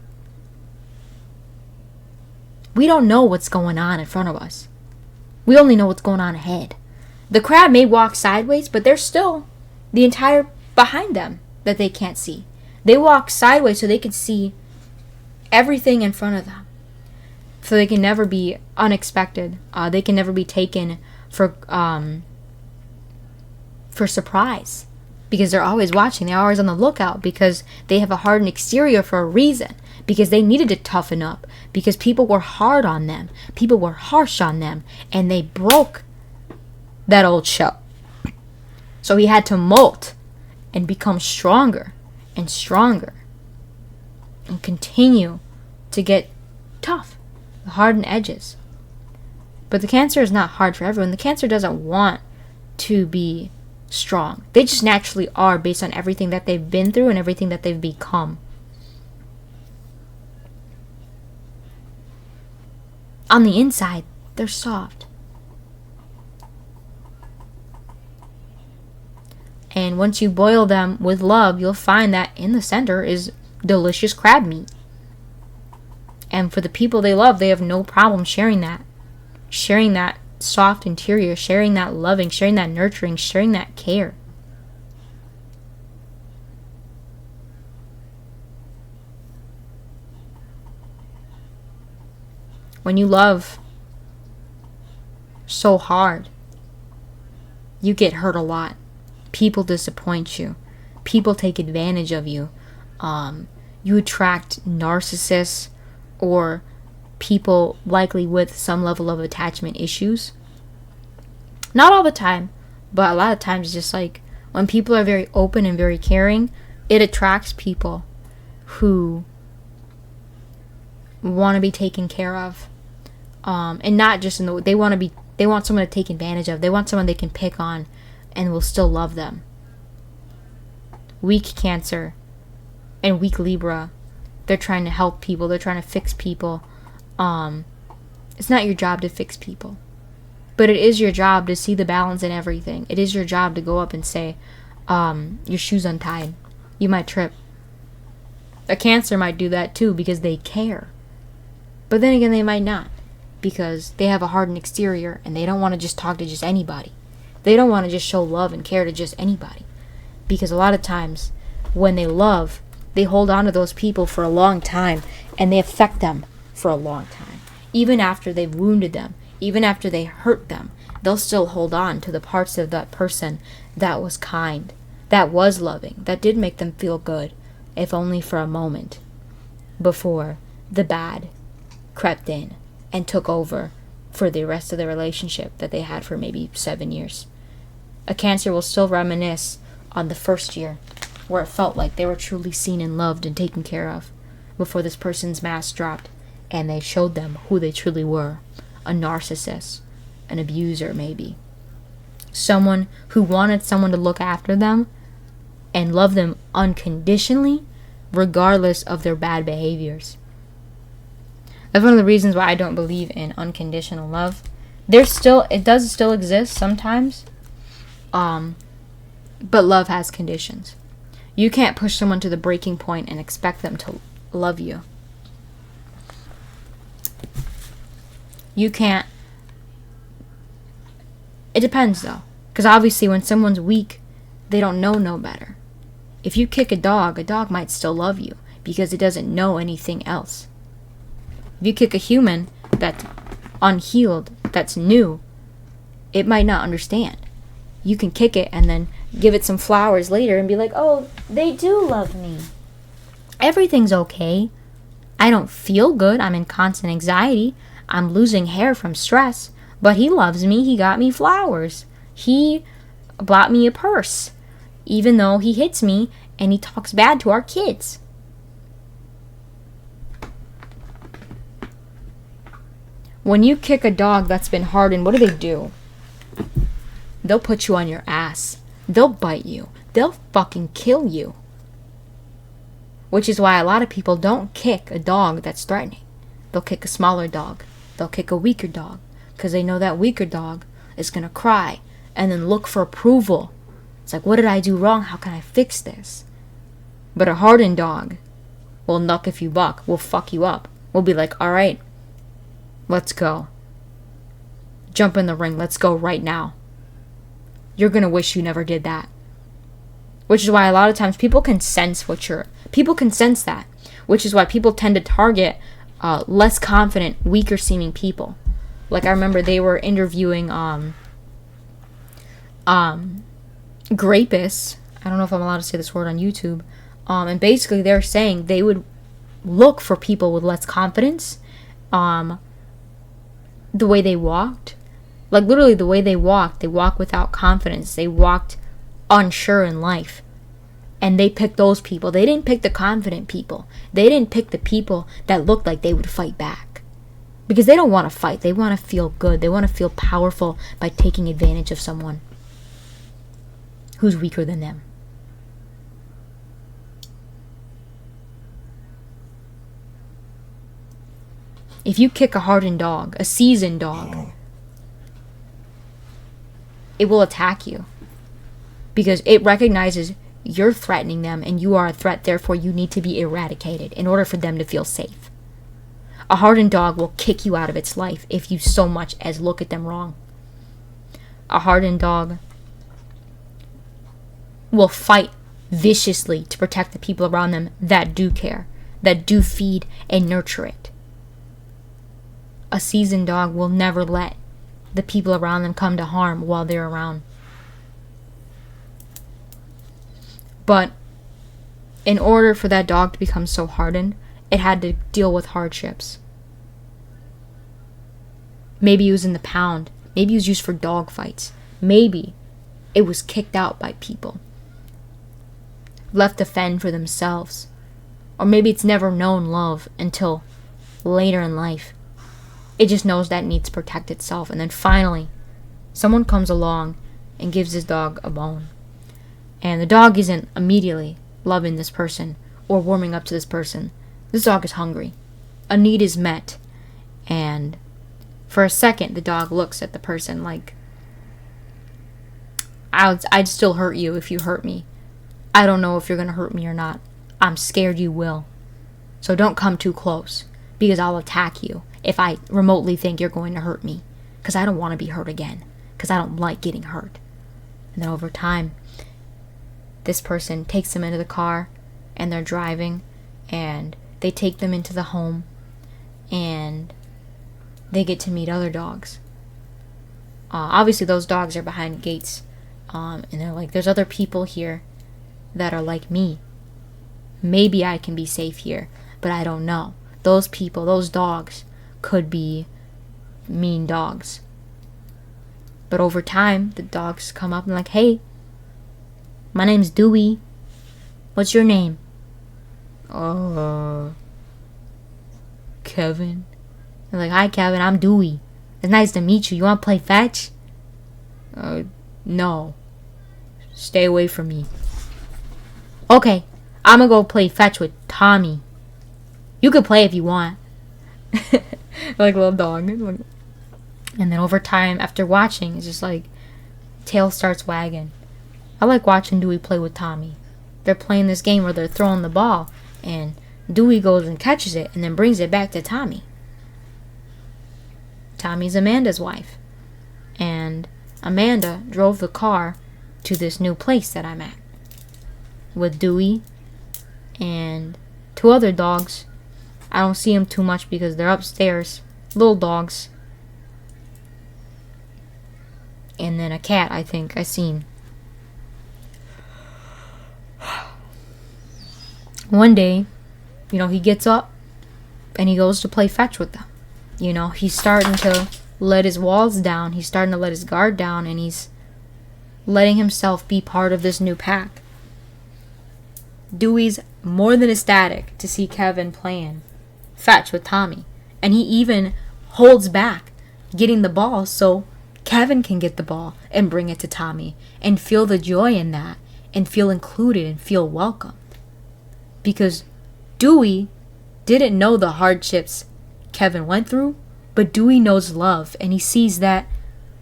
We don't know what's going on in front of us. We only know what's going on ahead. The crowd may walk sideways, but there's still the entire behind them that they can't see. They walk sideways so they can see everything in front of them. So they can never be unexpected. They can never be taken for surprise. Because they're always watching. They're always on the lookout. Because they have a hardened exterior for a reason. Because they needed to toughen up. Because people were hard on them. People were harsh on them. And they broke that old shell. So he had to molt and become stronger and stronger. And continue to get tough. The hardened edges. But the Cancer is not hard for everyone. The Cancer doesn't want to be strong. They just naturally are based on everything that they've been through and everything that they've become. On the inside, they're soft. And once you boil them with love, you'll find that in the center is delicious crab meat. And for the people they love, they have no problem sharing that. Sharing that soft interior, sharing that loving, sharing that nurturing, sharing that care. When you love so hard, you get hurt a lot. People disappoint you. People take advantage of you. You attract narcissists or people likely with some level of attachment issues. Not all the time, but a lot of times it's just like when people are very open and very caring, it attracts people who want to be taken care of. And not just in the they want someone to take advantage of. They want someone they can pick on and will still love them. Weak Cancer and weak Libra, they're trying to help people, they're trying to fix people. It's not your job to fix people, but it is your job to see the balance in everything. It is your job to go up and say, your shoe's untied, you might trip. A Cancer might do that too because they care, but then again they might not, because they have a hardened exterior and they don't want to just talk to just anybody. They don't want to just show love and care to just anybody, because a lot of times when they love, they hold on to those people for a long time and they affect them for a long time. Even after they've wounded them, even after they hurt them, they'll still hold on to the parts of that person that was kind, that was loving, that did make them feel good, if only for a moment, before the bad crept in and took over for the rest of the relationship that they had for maybe 7 years. A Cancer will still reminisce on the first year where it felt like they were truly seen and loved and taken care of before this person's mask dropped and they showed them who they truly were. A narcissist, an abuser maybe. Someone who wanted someone to look after them and love them unconditionally regardless of their bad behaviors. That's one of the reasons why I don't believe in unconditional love. It does still exist sometimes. But love has conditions. You can't push someone to the breaking point and expect them to love you. You can't. It depends though. Because obviously when someone's weak, they don't know no better. If you kick a dog might still love you because it doesn't know anything else. If you kick a human that's unhealed, that's new, it might not understand. You can kick it and then give it some flowers later and be like, oh, they do love me. Everything's okay. I don't feel good. I'm in constant anxiety. I'm losing hair from stress. But he loves me. He got me flowers. He bought me a purse. Even though he hits me and he talks bad to our kids. When you kick a dog that's been hardened, what do? They'll put you on your ass. They'll bite you. They'll fucking kill you. Which is why a lot of people don't kick a dog that's threatening. They'll kick a smaller dog. They'll kick a weaker dog. Because they know that weaker dog is going to cry and then look for approval. It's like, what did I do wrong? How can I fix this? But a hardened dog will knuck if you buck. Will fuck you up. Will be like, all right, let's go. Jump in the ring. Let's go right now. You're going to wish you never did that. Which is why a lot of times people can sense people can sense that. Which is why people tend to target less confident, weaker seeming people. Like I remember they were interviewing grapists. I don't know if I'm allowed to say this word on YouTube. And basically they're saying they would look for people with less confidence. The way they walked. Like literally the way they walked without confidence. They walked unsure in life. And they picked those people. They didn't pick the confident people. They didn't pick the people that looked like they would fight back. Because they don't want to fight. They want to feel good. They want to feel powerful by taking advantage of someone who's weaker than them. If you kick a hardened dog, a seasoned dog, it will attack you. Because it recognizes you're threatening them and you are a threat, therefore you need to be eradicated in order for them to feel safe. A hardened dog will kick you out of its life if you so much as look at them wrong. A hardened dog will fight viciously to protect the people around them that do care, that do feed and nurture it. A seasoned dog will never let the people around them come to harm while they're around. But in order for that dog to become so hardened, it had to deal with hardships. Maybe it was in the pound. Maybe it was used for dog fights. Maybe it was kicked out by people. Left to fend for themselves. Or maybe it's never known love until later in life. It just knows that it needs to protect itself. And then finally, someone comes along and gives this dog a bone. And the dog isn't immediately loving this person or warming up to this person. This dog is hungry. A need is met. And for a second, the dog looks at the person like, I'd still hurt you if you hurt me. I don't know if you're going to hurt me or not. I'm scared you will. So don't come too close, because I'll attack you if I remotely think you're going to hurt me. Because I don't want to be hurt again. Because I don't like getting hurt. And then over time, this person takes them into the car, and they're driving, and they take them into the home, and they get to meet other dogs. Obviously, those dogs are behind gates, and they're like, there's other people here that are like me. Maybe I can be safe here, but I don't know. Those people, those dogs, could be mean dogs. But over time, the dogs come up and like, hey, my name's Dewey. What's your name? Kevin. They're like, hi Kevin, I'm Dewey. It's nice to meet you. You want to play fetch? No. Stay away from me. Okay, I'm gonna go play fetch with Tommy. You can play if you want. Like a little dog. And then over time, after watching, it's just like, tail starts wagging. I like watching Dewey play with Tommy. They're playing this game where they're throwing the ball, and Dewey goes and catches it and then brings it back to Tommy. Tommy's Amanda's wife. And Amanda drove the car to this new place that I'm at with Dewey and two other dogs. I don't see them too much because they're upstairs. Little dogs. And then a cat, I think, I seen. One day, he gets up and he goes to play fetch with them. He's starting to let his walls down. He's starting to let his guard down, and he's letting himself be part of this new pack. Dewey's more than ecstatic to see Kevin playing fetch with Tommy. And he even holds back getting the ball so Kevin can get the ball and bring it to Tommy and feel the joy in that and feel included and feel welcome. Because Dewey didn't know the hardships Kevin went through, but Dewey knows love, and he sees that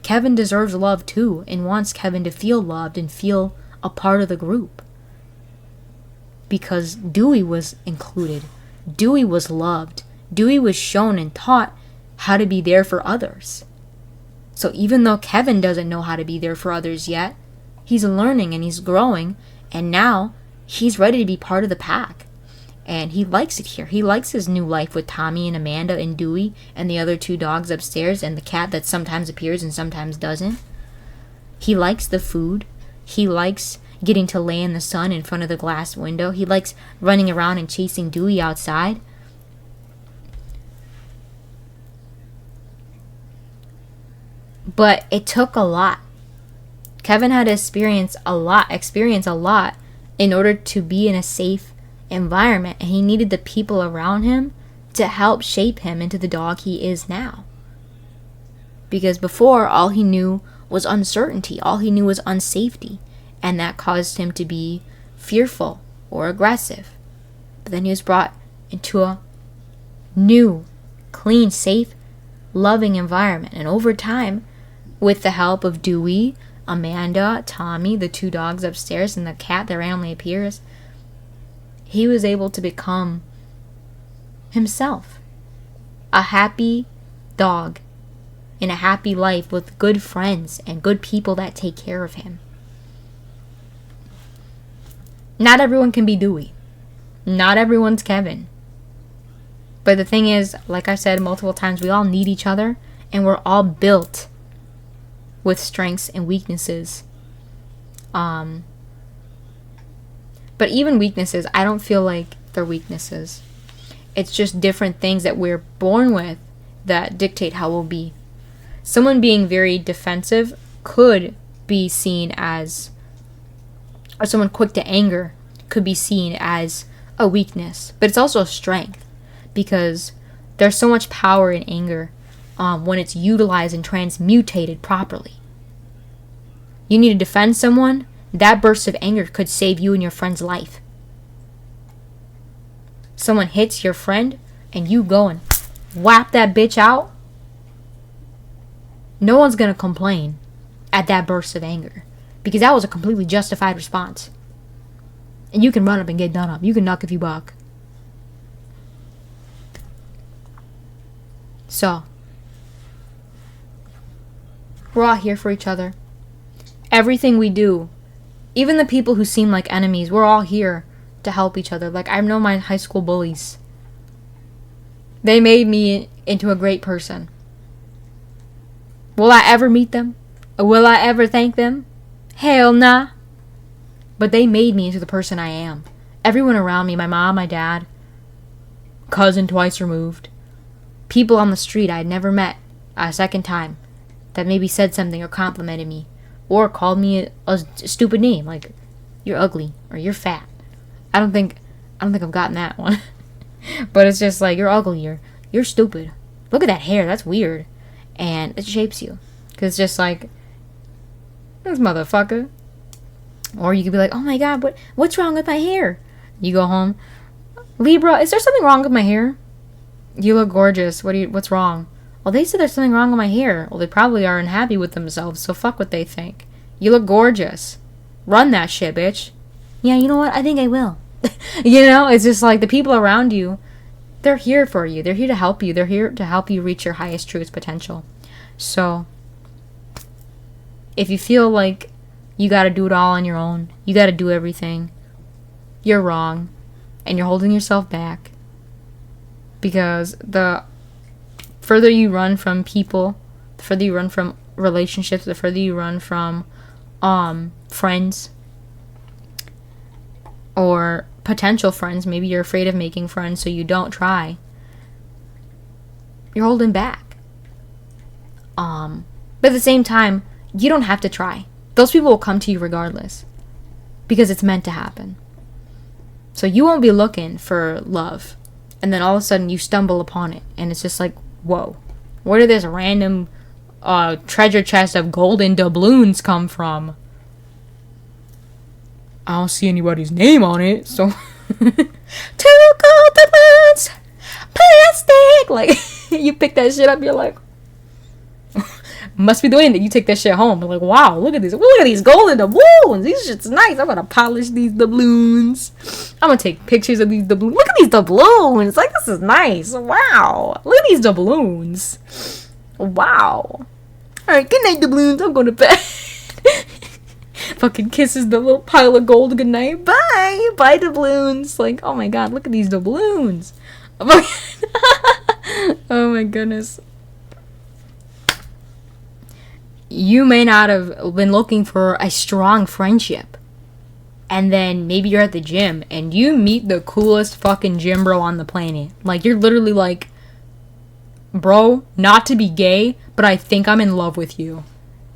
Kevin deserves love too and wants Kevin to feel loved and feel a part of the group. Because Dewey was included. Dewey was loved. Dewey was shown and taught how to be there for others. So even though Kevin doesn't know how to be there for others yet, he's learning and he's growing, and now he's ready to be part of the pack. And he likes it here. He likes his new life with Tommy and Amanda and Dewey and the other 2 dogs upstairs and the cat that sometimes appears and sometimes doesn't. He likes the food. He likes getting to lay in the sun in front of the glass window. He likes running around and chasing Dewey outside. But it took a lot. Kevin had to experience a lot in order to be in a safe environment, and he needed the people around him to help shape him into the dog he is now. Because before, all he knew was uncertainty, all he knew was unsafety, and that caused him to be fearful or aggressive. But then he was brought into a new, clean, safe, loving environment, and over time, with the help of Dewey, Amanda, Tommy, the 2 dogs upstairs, and the cat that randomly appears, he was able to become himself. A happy dog in a happy life with good friends and good people that take care of him. Not everyone can be Dewey. Not everyone's Kevin. But the thing is, like I said multiple times, we all need each other, and we're all built with strengths and weaknesses. But even weaknesses, I don't feel like they're weaknesses. It's just different things that we're born with that dictate how we'll be. Someone being very defensive could be seen as, or someone quick to anger could be seen as a weakness. But it's also a strength, because there's so much power in anger when it's utilized and transmutated properly. You need to defend someone, that burst of anger could save you and your friend's life. Someone hits your friend and you go and whap that bitch out. No one's going to complain at that burst of anger, because that was a completely justified response. And you can run up and get done up. You can knock if you buck. So, we're all here for each other. Everything we do, even the people who seem like enemies, we're all here to help each other. Like, I know my high school bullies. They made me into a great person. Will I ever meet them? Will I ever thank them? Hell nah. But they made me into the person I am. Everyone around me, my mom, my dad, cousin twice removed, people on the street I'd never met a second time that maybe said something or complimented me or called me a stupid name, like you're ugly or you're fat. I don't think I've gotten that one. But it's just like, you're ugly, you're stupid. Look at that hair, that's weird. And it shapes you. Because it's just like, this motherfucker. Or you could be like, oh my god, what's wrong with my hair? You go home, Libra, is there something wrong with my hair? You look gorgeous. What's wrong? Well, they said there's something wrong with my hair. Well, they probably are unhappy with themselves, so fuck what they think. You look gorgeous. Run that shit, bitch. Yeah, you know what? I think I will. You know, it's just like the people around you, they're here for you. They're here to help you. They're here to help you reach your highest, truest potential. So, if you feel like you gotta do it all on your own, you gotta do everything, you're wrong, and you're holding yourself back. Because the further you run from people, the further you run from relationships, the further you run from friends or potential friends, maybe you're afraid of making friends so you don't try, you're holding back. But at the same time, you don't have to try. Those people will come to you regardless, because it's meant to happen. So you won't be looking for love, and then all of a sudden you stumble upon it, and it's just like, whoa, Where did this random treasure chest of golden doubloons come from? I don't see anybody's name on it, so... 2 gold doubloons! Plastic! Like, you pick that shit up, you're like... Must be the way that you take that shit home. You're like, wow, look at these golden doubloons. These shit's nice. I'm gonna polish these doubloons. I'm gonna take pictures of these doubloons. Look at these doubloons. Like, this is nice. Wow. Look at these doubloons. Wow. Alright, good night, doubloons. I'm going to bed. Fucking kisses the little pile of gold goodnight. Bye. Bye, doubloons. Like, oh my god, look at these doubloons. Oh my goodness. You may not have been looking for a strong friendship. And then maybe you're at the gym and you meet the coolest fucking gym bro on the planet. Like, you're literally like, bro, not to be gay, but I think I'm in love with you.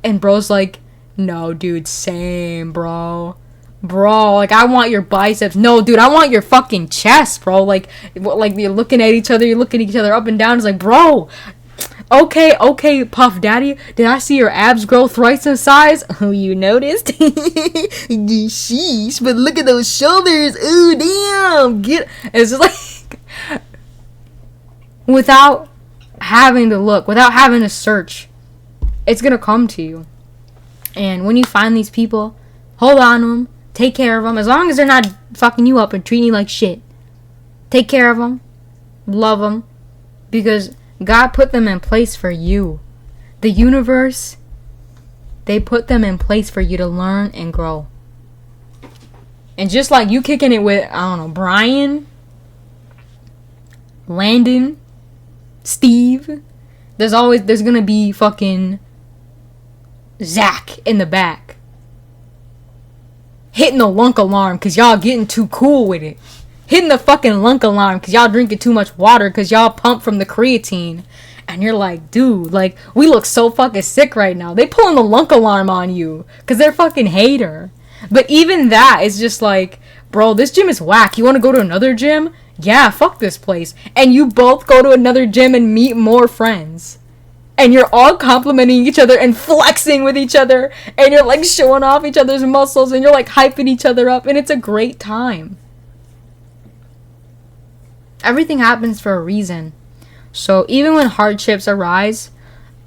And bro's like, no, dude, same, bro. Bro, like, I want your biceps. No, dude, I want your fucking chest, bro. Like you're looking at each other, up and down. It's like, bro, okay, Puff Daddy, did I see your abs grow thrice in size? Oh, you noticed? Sheesh, but look at those shoulders. Ooh, damn. It's just like, without having to look, without having to search, it's gonna come to you. And when you find these people, hold on to them, take care of them, as long as they're not fucking you up and treating you like shit. Take care of them, love them, because God put them in place for you. The universe, they put them in place for you to learn and grow. And just like you kicking it with, I don't know, Brian, Landon, Steve, there's gonna be fucking Zach in the back hitting the lunk alarm because y'all getting too cool with it. Hitting the fucking lunk alarm because y'all drinking too much water because y'all pump from the creatine. And you're like, dude, like, we look so fucking sick right now. They pulling the lunk alarm on you because they're fucking hater. But even that is just like, bro, this gym is whack. You want to go to another gym? Yeah, fuck this place. And you both go to another gym and meet more friends. And you're all complimenting each other and flexing with each other. And you're like showing off each other's muscles. And you're like hyping each other up. And it's a great time. Everything happens for a reason. So even when hardships arise,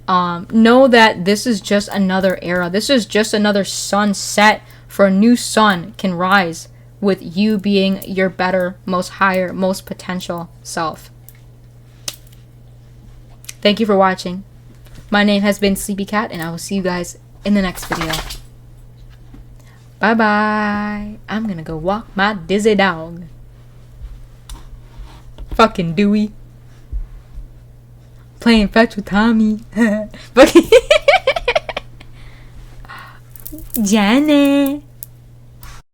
know that this is just another era. This is just another sunset for a new sun can rise with you being your better, most higher, most potential self. Thank you for watching. My name has been Sleepy Cat, and I will see you guys in the next video. Bye-bye. I'm gonna go walk my dizzy dog. Fucking Dewey. Playing fetch with Tommy. Janet.